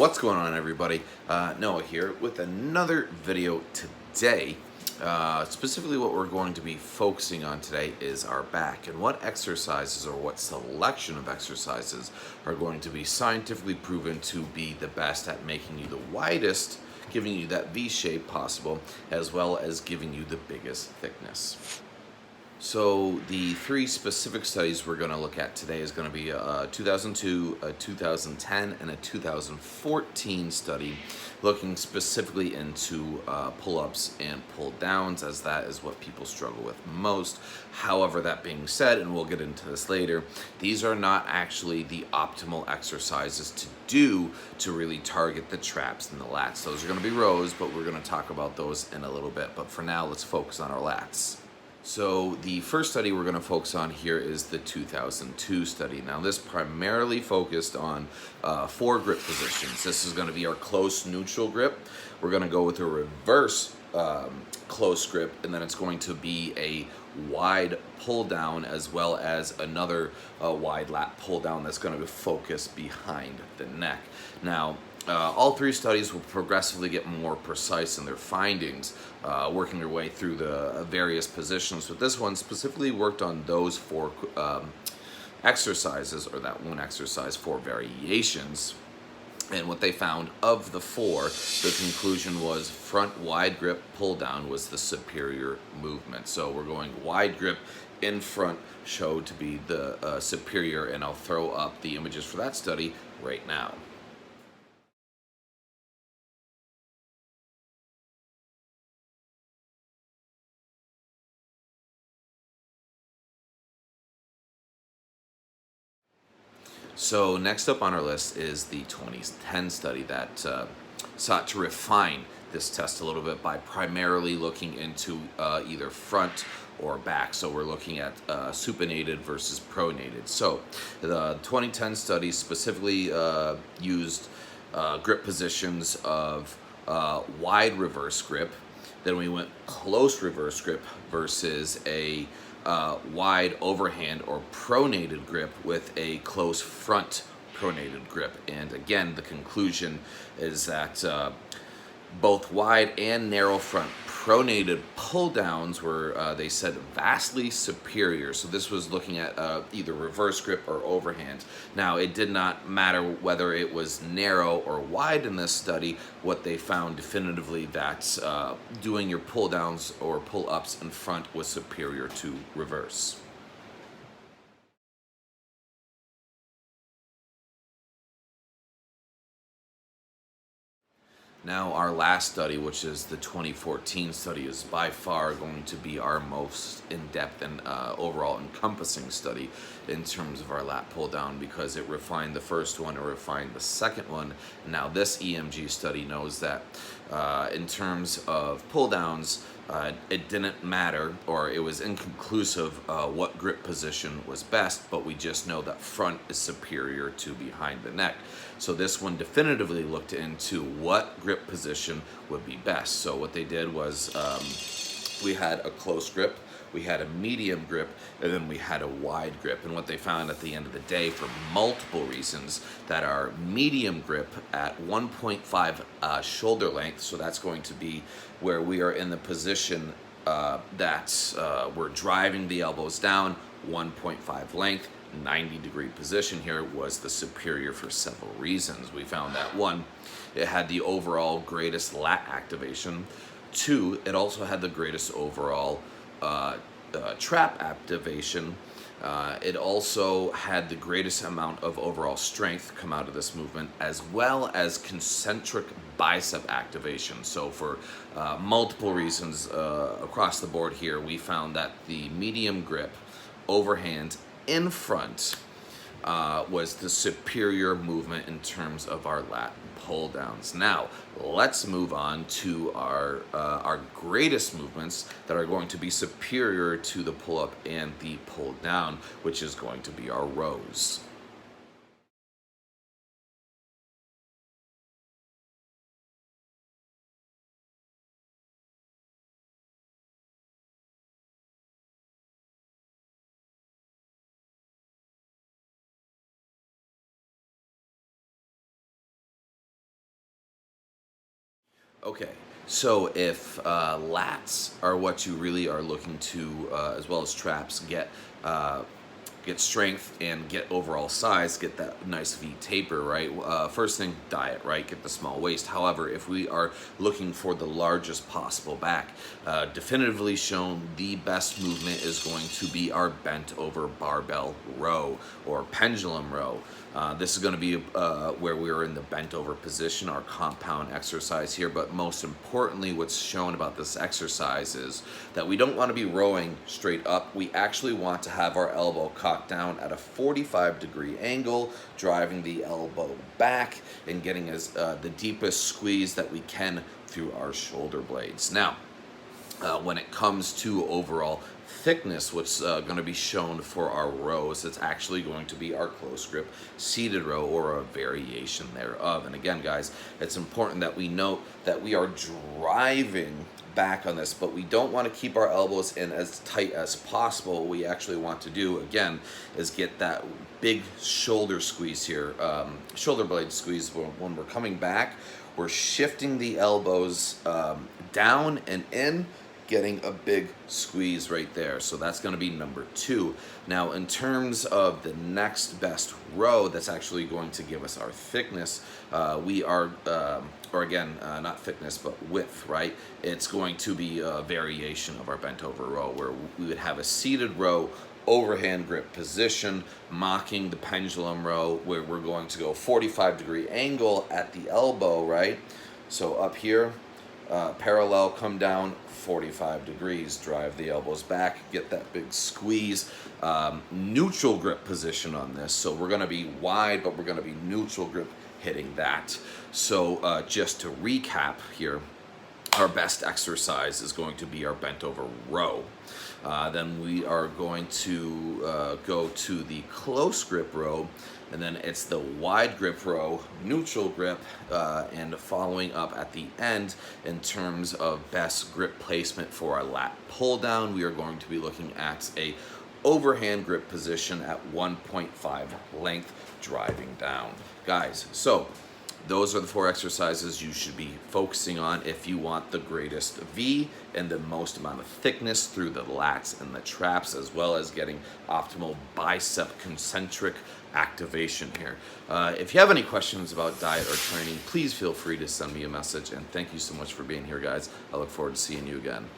What's going on, everybody? Noah here with another video today. Specifically what we're going to be focusing on today is our back and what exercises or what selection of exercises are going to be scientifically proven to be the best at making you the widest, giving you that V shape possible, as well as giving you the biggest thickness. So the three specific studies we're going to look at today is going to be a 2002, a 2010, and a 2014 study looking specifically into pull-ups and pull-downs, as that is what people struggle with most. However, that being said, and we'll get into this later, these are not actually the optimal exercises to do to really target the traps and the lats. Those are going to be rows, but we're going to talk about those in a little bit. But for now, let's focus on our lats. So the first study we're going to focus on here is the 2002 study. Now this primarily focused on 4 grip positions. This is going to be our close neutral grip. We're going to go with a reverse close grip, and then it's going to be a wide pull down as well as another wide lat pull down that's going to be focused behind the neck. Now all 3 studies will progressively get more precise in their findings, working their way through the various positions. But this one specifically worked on those 4 exercises, or that one exercise, 4 variations. And what they found of the 4, the conclusion was front wide grip pull down was the superior movement. So we're going wide grip in front showed to be the superior, and I'll throw up the images for that study right now. So next up on our list is the 2010 study that sought to refine this test a little bit by primarily looking into either front or back. So we're looking at supinated versus pronated. So the 2010 study specifically used grip positions of wide reverse grip. Then we went close reverse grip versus a wide overhand or pronated grip with a close front pronated grip. And again, the conclusion is that both wide and narrow front pronated pull downs were, they said, vastly superior. So this was looking at either reverse grip or overhand. Now, it did not matter whether it was narrow or wide in this study. What they found definitively that doing your pull downs or pull ups in front was superior to reverse. Now our last study, which is the 2014 study, is by far going to be our most in-depth and overall encompassing study in terms of our lat pull down, because it refined the first one, it refined the second one. Now this EMG study knows that in terms of pull downs, it didn't matter, or it was inconclusive what grip position was best, but we just know that front is superior to behind the neck. So this one definitively looked into what grip position would be best. So what they did was we had a close grip, we had a medium grip, and then we had a wide grip. And what they found at the end of the day, for multiple reasons, that our medium grip at 1.5 shoulder length, so that's going to be where we are in the position that we're driving the elbows down, 1.5 length, 90-degree position here, was the superior for several reasons. We found that 1, it had the overall greatest lat activation. 2, it also had the greatest overall trap activation. It also had the greatest amount of overall strength come out of this movement, as well as concentric bicep activation. So for multiple reasons across the board here, we found that the medium grip overhand in front was the superior movement in terms of our lat pull downs. Now let's move on to our greatest movements that are going to be superior to the pull up and the pull down, which is going to be our rows. Okay, so if lats are what you really are looking to, as well as traps, uh, get strength and get overall size, get that nice V taper, right? First thing, diet, right? Get the small waist. However, if we are looking for the largest possible back, definitively shown the best movement is going to be our bent over barbell row or pendulum row. This is going to be where we're in the bent over position, our compound exercise here. But most importantly, what's shown about this exercise is that we don't want to be rowing straight up. We actually want to have our elbow cocked down at a 45-degree angle, driving the elbow back and getting the deepest squeeze that we can through our shoulder blades. Now, when it comes to overall thickness, what's going to be shown for our rows, it's actually going to be our close grip seated row or a variation thereof. And again, guys, it's important that we note that we are driving back on this, but we don't want to keep our elbows in as tight as possible. What we actually want to do, again, is get that big shoulder squeeze here, shoulder blade squeeze. When we're coming back, we're shifting the elbows down and in, getting a big squeeze right there. So that's going to be number 2. Now, in terms of the next best row that's actually going to give us our thickness, we are, or again, not thickness, but width, right? It's going to be a variation of our bent over row where we would have a seated row, overhand grip position, mocking the pendulum row where we're going to go 45-degree angle at the elbow, right? So up here, parallel, come down 45 degrees, drive the elbows back, get that big squeeze. Neutral grip position on this, so we're going to be wide, but we're going to be neutral grip hitting that. So just to recap here, our best exercise is going to be our bent over row. Then we are going to go to the close grip row, and then it's the wide grip row, neutral grip, and following up at the end in terms of best grip placement for our lat pull down. We are going to be looking at a overhand grip position at 1.5 length driving down. Guys, so those are the 4 exercises you should be focusing on if you want the greatest V and the most amount of thickness through the lats and the traps, as well as getting optimal bicep concentric activation here. If you have any questions about diet or training, please feel free to send me a message. And thank you so much for being here, guys. I look forward to seeing you again.